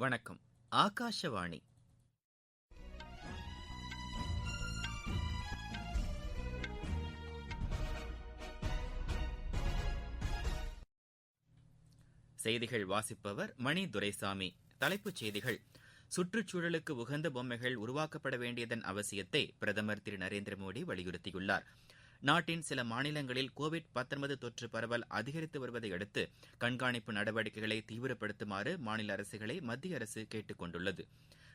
வணக்கம். ஆகாஷவாணி. செய்திகள் வாசிப்பவர் மணி துரைசாமி. தலைப்புச் செய்திகள்: சுற்றுச்சூழலுக்கு உகந்த பொம்மைகள் உருவாக்கப்பட வேண்டியதன் அவசியத்தை பிரதமர் திரு நரேந்திர மோடி வலியுறுத்தியுள்ளார். நாட்டின் சில மாநிலங்களில் கோவிட்-19 தொற்று பரவல் அதிகரித்து வருவதை அடுத்து கண்காணிப்பு நடவடிக்கைகளை தீவிரப்படுத்துமாறு மாநில அரசுகளை மத்திய அரசு கேட்டுக் கொண்டுள்ளது.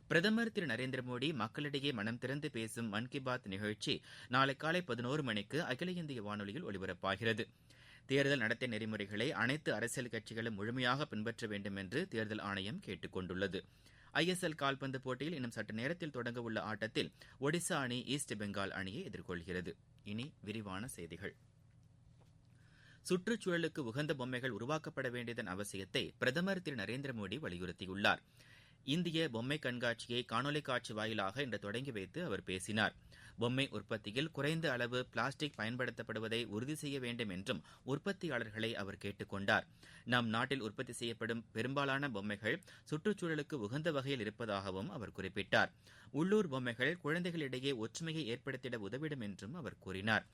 பிரதமர் திரு நரேந்திர மோடி மக்களிடையே மனம் திறந்து பேசும் மன் கி பாத் நிகழ்ச்சி நாளை காலை 11 மணிக்கு அகில இந்திய வானொலியில் ஒலிபரப்பாகிறது. தேர்தல் நடத்தை நெறிமுறைகளை அனைத்து அரசியல் கட்சிகளும் முழுமையாக பின்பற்ற வேண்டும் என்று தேர்தல் ஆணையம் கேட்டுக் கொண்டுள்ளது. ISL கால்பந்து போட்டியில் இன்னும் சற்று நேரத்தில் தொடங்க உள்ள ஆட்டத்தில் ஒடிசா அணி ஈஸ்ட் பெங்கால் அணியை எதிர்கொள்கிறது. இனி விரிவான செய்திகள். சுற்றுச்சூழலுக்கு உகந்த பொம்மைகள் உருவாக்கப்பட வேண்டியதன் அவசியத்தை பிரதமர் திரு நரேந்திர மோடி வலியுறுத்தியுள்ளார். இந்திய பொம்மை கண்காட்சியை காணொலி காட்சி வாயிலாக இன்று தொடங்கி வைத்து அவர் பேசினார். பொம்மை உற்பத்தியில் குறைந்த அளவு பிளாஸ்டிக் பயன்படுத்தப்படுவதை உறுதி செய்ய வேண்டும் என்றும் உற்பத்தியாளர்களை அவர் கேட்டுக் கொண்டார். நம் நாட்டில் உற்பத்தி செய்யப்படும் பெரும்பாலான பொம்மைகள் சுற்றுச்சூழலுக்கு உகந்த வகையில் இருப்பதாகவும் அவர் குறிப்பிட்டார். உள்ளூர் பொம்மைகள் குழந்தைகளிடையே ஒற்றுமையை ஏற்படுத்திட உதவிடும் என்றும் அவர் கூறினார்.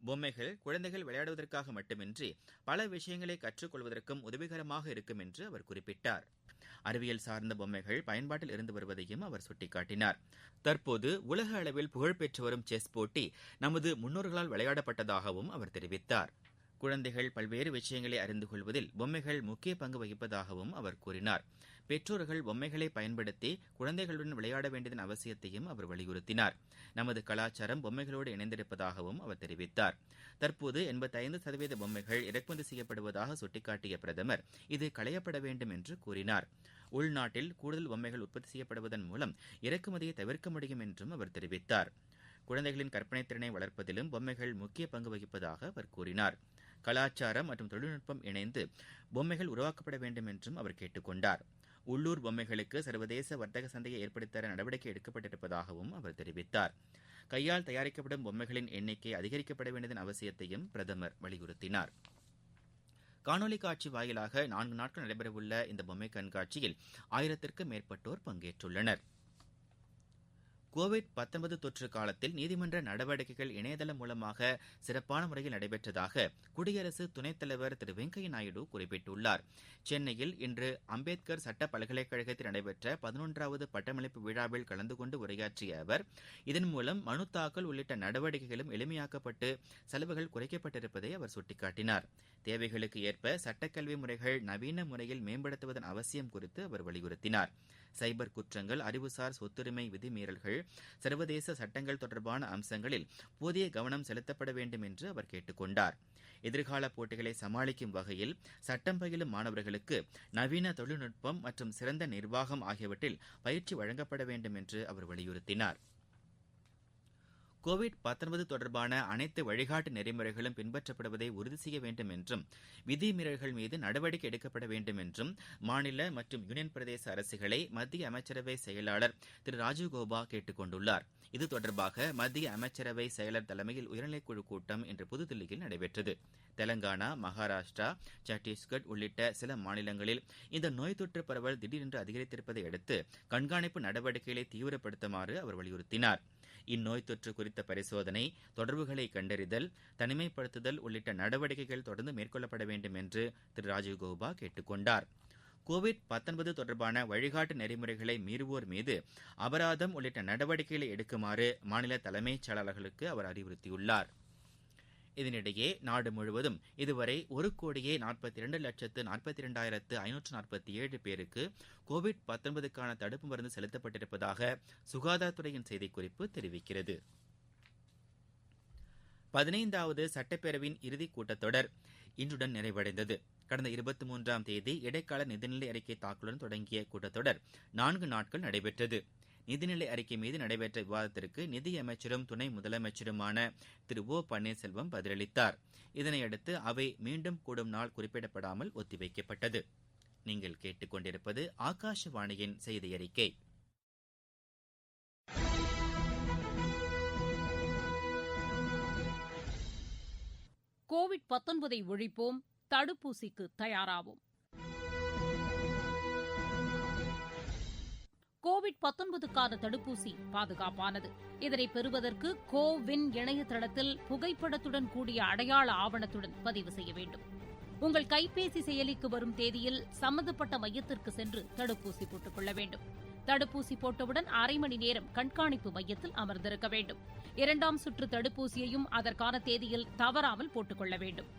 பொம்மைகள் குழந்தைகள் விளையாடுவதற்காக மட்டுமின்றி பல விஷயங்களை கற்றுக்கொள்வதற்கும் உதவிகரமாக இருக்கும் என்று அவர் குறிப்பிட்டார். அறிவியல் சார்ந்த பொம்மைகள் பயன்பாட்டில் இருந்து வருவதையும் அவர் சுட்டிக்காட்டினார். தற்போது உலக அளவில் புகழ்பெற்று வரும் செஸ் போட்டி நமது முன்னோர்களால் விளையாடப்பட்டதாகவும் அவர் தெரிவித்தார். குழந்தைகள் பல்வேறு விஷயங்களை அறிந்து கொள்வதில் பொம்மைகள் முக்கிய பங்கு வகிப்பதாகவும் அவர் கூறினார். பெற்றோர்கள் பொம்மைகளை பயன்படுத்தி குழந்தைகளுடன் விளையாட வேண்டியதன் அவசியத்தையும் அவர் வலியுறுத்தினார். நமது கலாச்சாரம் பொம்மைகளோடு இணைந்திருப்பதாகவும் அவர் தெரிவித்தார். தற்போது 85% பொம்மைகள் இறக்குமதி செய்யப்படுவதாக சுட்டிக்காட்டிய பிரதமர் இது களையப்பட வேண்டும் என்று கூறினார். உள்நாட்டில் கூடுதல் பொம்மைகள் உற்பத்தி செய்யப்படுவதன் மூலம் இறக்குமதியை தவிர்க்க முடியும் என்றும் அவர் தெரிவித்தார். குழந்தைகளின் கற்பனைத் திறனை வளர்ப்பதிலும் பொம்மைகள் முக்கிய பங்கு வகிப்பதாக அவர் கூறினார். கலாச்சாரம் மற்றும் தொழில்நுட்பம் இணைந்து பொம்மைகள் உருவாக்கப்பட வேண்டும் என்றும் அவர் கேட்டுக் கொண்டார். உள்ளூர் பொம்மைகளுக்கு சர்வதேச வர்த்தக சந்தையை ஏற்படுத்தித்தர நடவடிக்கை எடுக்கப்பட்டிருப்பதாகவும் அவர் தெரிவித்தார். கையால் தயாரிக்கப்படும் பொம்மைகளின் எண்ணிக்கை அதிகரிக்கப்பட வேண்டியதன் அவசியத்தையும் பிரதமர் வலியுறுத்தினார். காணொலி காட்சி வாயிலாக 4 நாட்கள் நடைபெறவுள்ள இந்த பொம்மை கண்காட்சியில் 1000க்கும் மேற்பட்டோர் பங்கேற்றுள்ளனர். கோவிட்-19 தொற்று காலத்தில் நீதிமன்ற நடவடிக்கைகள் இணையதளம் மூலமாக சிறப்பான முறையில் நடைபெற்றதாக குடியரசு துணைத் தலைவர் திரு வெங்கையா நாயுடு குறிப்பிட்டுள்ளார். சென்னையில் இன்று அம்பேத்கர் சட்ட பல்கலைக்கழகத்தில் நடைபெற்ற 11வது பட்டமளிப்பு விழாவில் கலந்து கொண்டு உரையாற்றிய அவர், இதன் மூலம் மனு தாக்கல் உள்ளிட்ட நடவடிக்கைகளும் எளிமையாக்கப்பட்டு செலவுகள் குறைக்கப்பட்டிருப்பதை அவர் சுட்டிக்காட்டினார். தேவைகளுக்கு ஏற்ப சட்டக்கல்வி முறைகள் நவீன முறையில் மேம்படுத்துவதன் அவசியம் குறித்து அவர் வலியுறுத்தினார். சைபர் குற்றங்கள், அறிவுசார் சொத்துரிமை விதிமீறல்கள், சர்வதேச சட்டங்கள் தொடர்பான அம்சங்களில் போதிய கவனம் செலுத்தப்பட வேண்டும் என்று அவர் கேட்டுக் கொண்டார். எதிர்கால போட்டிகளை சமாளிக்கும் வகையில் சட்டம் பயிலும் மாணவர்களுக்கு நவீன தொழில்நுட்பம் மற்றும் சிறந்த நிர்வாகம் ஆகியவற்றில் பயிற்சி வழங்கப்பட வேண்டும் என்று அவர் வலியுறுத்தினார். கோவிட்-19 தொடர்பான அனைத்து வழிகாட்டு நெறிமுறைகளும் பின்பற்றப்படுவதை உறுதி செய்ய வேண்டும் என்றும் விதிமீறல்கள் மீது நடவடிக்கை எடுக்கப்பட வேண்டும் என்றும் மாநில மற்றும் யூனியன் பிரதேச அரசுகளை மத்திய அமைச்சரவை செயலாளர் திரு ராஜீவ் கௌபா கேட்டுக் கொண்டுள்ளார். இது தொடர்பாக மத்திய அமைச்சரவை செயலர் தலைமையில் உயர்நிலைக்குழு கூட்டம் இன்று புதுதில்லியில் நடைபெற்றது. தெலங்கானா, மகாராஷ்டிரா, சத்தீஸ்கட் உள்ளிட்ட சில மாநிலங்களில் இந்த நோய் தொற்று பரவல் திடீரென்று அதிகரித்திருப்பதை அடுத்து கண்காணிப்பு நடவடிக்கைகளை தீவிரப்படுத்துமாறு அவர் வலியுறுத்தினார். இந்நோய் தொற்று குறித்த பரிசோதனை, தொடர்புகளை கண்டறிதல், தனிமைப்படுத்துதல் உள்ளிட்ட நடவடிக்கைகள் தொடர்ந்து மேற்கொள்ளப்பட வேண்டும் என்று திரு ராஜீவ் கௌபா கேட்டுக் கொண்டார். கோவிட்-19 தொடர்பான வழிகாட்டு நெறிமுறைகளை மீறுவோர் மீது அபராதம் உள்ளிட்ட நடவடிக்கைகளை எடுக்குமாறு மாநில தலைமைச் செயலாளர்களுக்கு அவர் அறிவுறுத்தியுள்ளார். இதனிடையே நாடு முழுவதும் இதுவரை 1,42,42,547 பேருக்கு கோவிட்-19க்கான தடுப்பு மருந்து செலுத்தப்பட்டிருப்பதாக சுகாதாரத்துறையின் செய்திக்குறிப்பு தெரிவிக்கிறது. 15வது சட்டப்பேரவையின் இறுதிக் கூட்டத்தொடர் இன்றுடன் நிறைவடைந்தது. கடந்த 23ஆம் தேதி இடைக்கால நிதிநிலை அறிக்கை தாக்கலுடன் தொடங்கிய கூட்டத்தொடர் 4 நாட்கள் நடைபெற்றது. நிதிநிலை அறிக்கை மீது நடைபெற்ற விவாதத்திற்கு நிதியமைச்சரும் துணை முதலமைச்சருமான திரு ஓ பன்னீர்செல்வம் பதிலளித்தார். இதனையடுத்து அவை மீண்டும் கூடும் நாள் குறிப்பிடப்படாமல் ஒத்திவைக்கப்பட்டது. நீங்கள் கேட்டுக்கொண்டிருப்பது ஆகாஷவாணியின் செய்தி அறிக்கை. கோவிட்-19 ஒழிப்போம், தடுப்பூசிக்கு தயாராவோம். கோவிட்-19க்கான தடுப்பூசி பாதுகாப்பானது. இதனை பெறுவதற்கு கோவின் இணையதளத்தில் புகைப்படத்துடன் கூடிய அடையாள ஆவணத்துடன் பதிவு செய்ய வேண்டும். உங்கள் கைபேசி செயலிக்கு வரும் தேதியில் சம்பந்தப்பட்ட மையத்திற்கு சென்று தடுப்பூசி போட்டுக் கொள்ள வேண்டும். தடுப்பூசி போட்டவுடன் 1/2 மணி நேரம் கண்காணிப்பு மையத்தில் அமர்ந்திருக்க வேண்டும். 2ஆம் சுற்று தடுப்பூசியையும் அதற்கான தேதியில் தவறாமல் போட்டுக் கொள்ள வேண்டும்.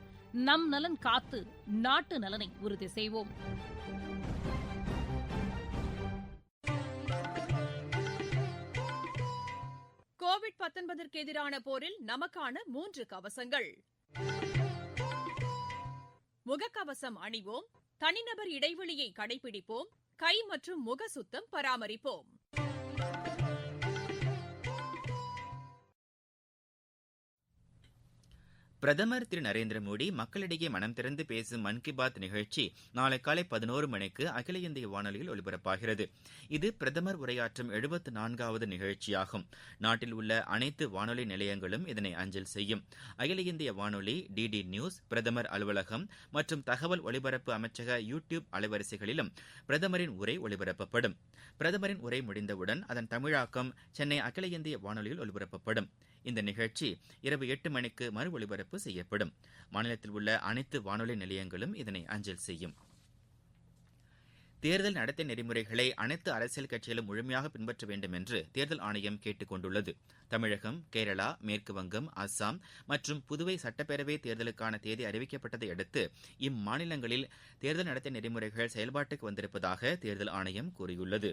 நம் நலன் காத்து நாட்டு நலனை உறுதி செய்வோம். கோவிட்-19ற்கு எதிரான போரில் நமக்கான 3 கவசங்கள். முகக்கவசம் அணிவோம், தனிநபர் இடைவெளியை கடைபிடிப்போம், கை மற்றும் முக சுத்தம் பராமரிப்போம். பிரதமர் திரு நரேந்திர மோடி மக்களிடையே மனம் திறந்து பேசும் மன் கி பாத் நிகழ்ச்சி நாளை காலை 11 மணிக்கு அகில இந்திய வானொலியில் ஒலிபரப்பாகிறது. இது பிரதமர் உரையாற்றும் 74வது நிகழ்ச்சியாகும். நாட்டில் உள்ள அனைத்து வானொலி நிலையங்களும் இதனை அஞ்சல் செய்யும். அகில இந்திய வானொலி, டிடி நியூஸ், பிரதமர் அலுவலகம் மற்றும் தகவல் ஒலிபரப்பு அமைச்சக யூடியூப் அலைவரிசைகளிலும் பிரதமரின் உரை ஒலிபரப்பப்படும். பிரதமரின் உரை முடிந்தவுடன் அதன் தமிழாக்கம் சென்னை அகில இந்திய வானொலியில் ஒலிபரப்பப்படும். இந்த நிகழ்ச்சி இரவு 8 மணிக்கு மறு ஒலிபரப்பு செய்யப்படும். மாநிலத்தில் உள்ள அனைத்து வானொலி நிலையங்களும் இதனை அஞ்சல் செய்யும். தேர்தல் நடத்தை நெறிமுறைகளை அனைத்து அரசியல் கட்சிகளும் முழுமையாக பின்பற்ற வேண்டும் என்று தேர்தல் ஆணையம் கேட்டுக் கொண்டுள்ளது. தமிழகம், கேரளா, மேற்குவங்கம், அஸ்ஸாம் மற்றும் புதுவை சட்டப்பேரவை தேர்தலுக்கான தேதி அறிவிக்கப்பட்டதை அடுத்து இம்மாநிலங்களில் தேர்தல் நடத்தை நெறிமுறைகள் செயல்பாட்டுக்கு வந்திருப்பதாக தேர்தல் ஆணையம் கூறியுள்ளது.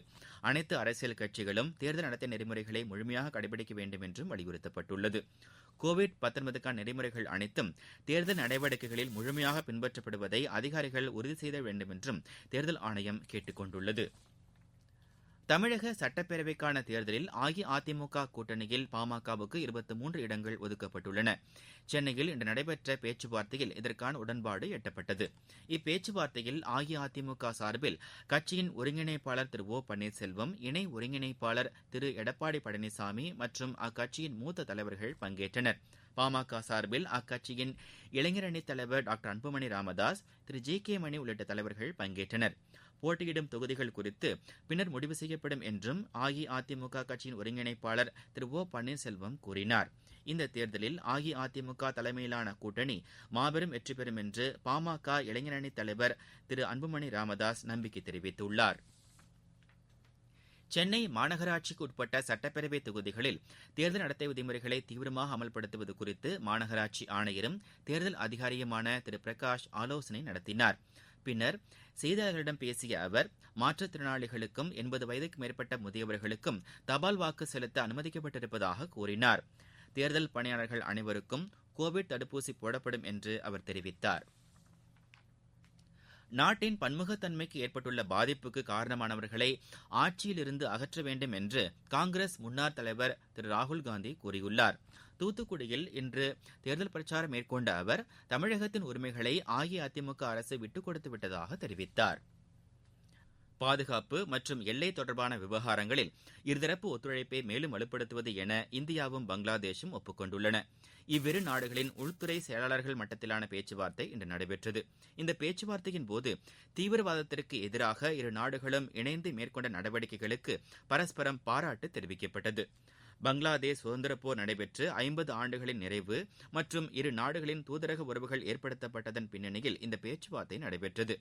அனைத்து அரசியல் கட்சிகளும் தேர்தல் நடத்தை நெறிமுறைகளை முழுமையாக கடைபிடிக்க வேண்டும் என்றும் வலியுறுத்தப்பட்டுள்ளது. கோவிட்-19க்கான நெறிமுறைகள் அனைத்தும் தேர்தல் நடவடிக்கைகளில் முழுமையாக பின்பற்றப்படுவதை அதிகாரிகள் உறுதி செய்ய வேண்டும் என்றும் தேர்தல் ஆணையம் கேட்டுக் கொண்டுள்ளது. தமிழக சட்டப்பேரவைக்கான தேர்தலில் அஇஅதிமுக கூட்டணியில் பாமகவுக்கு 23 இடங்கள் ஒதுக்கப்பட்டுள்ளன. சென்னையில் இன்று நடைபெற்ற பேச்சுவார்த்தையில் இதற்கான உடன்பாடு எட்டப்பட்டது. இப்பேச்சுவார்த்தையில் அஇஅதிமுக சார்பில் கட்சியின் ஒருங்கிணைப்பாளர் திரு ஓ பன்னீர்செல்வம், இணை ஒருங்கிணைப்பாளர் திரு எடப்பாடி பழனிசாமி மற்றும் அக்கட்சியின் மூத்த தலைவர்கள் பங்கேற்றனர். பாமக சார்பில் அக்கட்சியின் இளைஞரணி தலைவர் டாக்டர் அன்புமணி ராமதாஸ், திரு ஜி கே மணி உள்ளிட்ட தலைவர்கள் பங்கேற்றனர். போட்டியிடும் தொகுதிகள் குறித்து பின்னர் முடிவு செய்யப்படும் என்றும் அஇஅதிமுக கட்சியின் ஒருங்கிணைப்பாளர் திரு ஓ பன்னீர்செல்வம் கூறினார். இந்த தேர்தலில் அஇஅதிமுக தலைமையிலான கூட்டணி மாபெரும் வெற்றி பெறும் என்று பாமக இளைஞரணி தலைவர் திரு அன்புமணி ராமதாஸ் நம்பிக்கை தெரிவித்துள்ளார். சென்னை மாநகராட்சிக்கு உட்பட்ட சட்டப்பேரவை தொகுதிகளில் தேர்தல் நடத்தை விதிமுறைகளை தீவிரமாக அமல்படுத்துவது குறித்து மாநகராட்சி ஆணையரும் தேர்தல் அதிகாரியுமான திரு பிரகாஷ் ஆலோசனை நடத்தினார். பின்னர் செய்தியாளர்களிடம் பேசிய அவர், மாற்றுத்திறனாளிகளுக்கும் 80 வயதுக்கு மேற்பட்ட முதியவர்களுக்கும் தபால் வாக்கு செலுத்த அனுமதிக்கப்பட்டிருப்பதாக கூறினார். தேர்தல் பணியாளர்கள் அனைவருக்கும் கோவிட் தடுப்பூசி போடப்படும் என்று அவர் தெரிவித்தார். நாட்டின் பன்முகத்தன்மைக்கு ஏற்பட்டுள்ள பாதிப்புக்கு காரணமானவர்களை ஆட்சியிலிருந்து அகற்ற வேண்டும் என்று காங்கிரஸ் முன்னாள் தலைவர் திரு ராகுல்காந்தி கூறியுள்ளார். தூத்துக்குடியில் இன்று தேர்தல் பிரச்சாரம் மேற்கொண்ட அவர் தமிழகத்தின் உரிமைகளை அஇஅதிமுக அரசு விட்டுக் கொடுத்து விட்டதாக தெரிவித்தார். பாதுகாப்பு மற்றும் எல்லை தொடர்பான விவகாரங்களில் இருதரப்பு ஒத்துழைப்பை மேலும் வலுப்படுத்துவது என இந்தியாவும் பங்களாதேஷும் ஒப்புக்கொண்டுள்ளன. இவ்விரு நாடுகளின் உள்துறை செயலாளர்கள் மட்டத்திலான பேச்சுவார்த்தை இன்று நடைபெற்றது. இந்த பேச்சுவார்த்தையின் போது தீவிரவாதத்திற்கு எதிராக இரு நாடுகளும் இணைந்து மேற்கொண்ட நடவடிக்கைகளுக்கு பரஸ்பரம் பாராட்டு தெரிவிக்கப்பட்டது. பங்களாதேஷ் சுதந்திர போர் நடைபெற்று 50 ஆண்டுகளின் நிறைவு மற்றும் இரு நாடுகளின் தூதரக உறவுகள் ஏற்படுத்தப்பட்டதன் பின்னணியில் இந்த பேச்சுவார்த்தை நடைபெற்றது.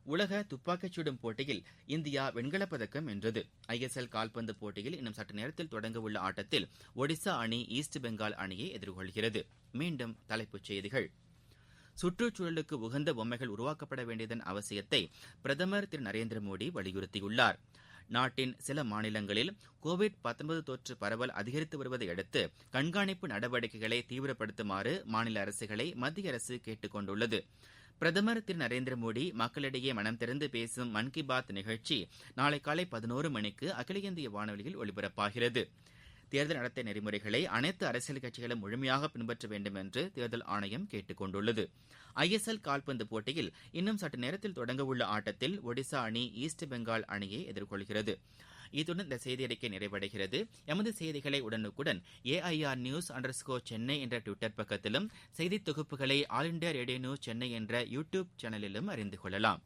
உலக துப்பாக்கிச் சுடும் போட்டியில் இந்தியா வெண்கலப் பதக்கம் வென்றது. ISL கால்பந்து போட்டியில் இன்னும் சற்று நேரத்தில் தொடங்கவுள்ள ஆட்டத்தில் ஒடிசா அணி ஈஸ்ட் பெங்கால் அணியை எதிர்கொள்கிறது. மீண்டும் தலைப்புச் செய்திகள். சுற்றுச்சூழலுக்கு உகந்த பொம்மைகள் உருவாக்கப்பட வேண்டியதன் அவசியத்தை பிரதமர் திரு நரேந்திர மோடி வலியுறுத்தியுள்ளார். நாட்டின் சில மாநிலங்களில் கோவிட்-19 தொற்று பரவல் அதிகரித்து வருவதை அடுத்து கண்காணிப்பு நடவடிக்கைகளை தீவிரப்படுத்துமாறு மாநில அரசுகளை மத்திய அரசு கேட்டுக் கொண்டுள்ளது. பிரதமர் திரு நரேந்திர மோடி மக்களிடையே மனம் திறந்து பேசும் மன் கி பாத் நிகழ்ச்சி நாளை காலை 11 மணிக்கு அகில இந்திய வானொலியில் ஒலிபரப்பாகிறது. தேர்தல் நடத்தை நெறிமுறைகளை அனைத்து அரசியல் கட்சிகளும் முழுமையாக பின்பற்ற வேண்டும் என்று தேர்தல் ஆணையம் கேட்டுக் கொண்டுள்ளது. ISL கால்பந்து போட்டியில் இன்னும் சற்று நேரத்தில் தொடங்கவுள்ள ஆட்டத்தில் ஒடிசா அணி ஈஸ்ட் பெங்கால் அணியை எதிர்கொள்கிறது. இத்துடன் இந்த செய்தி அறிக்கை நிறைவடைகிறது. எமது செய்திகளை உடனுக்குடன் AIR News_சென்னை என்ற ட்விட்டர் பக்கத்திலும் செய்தி தொகுப்புகளை all India radio news Chennai என்ற யூடியூப் சேனலிலும் அறிந்து கொள்ளலாம்.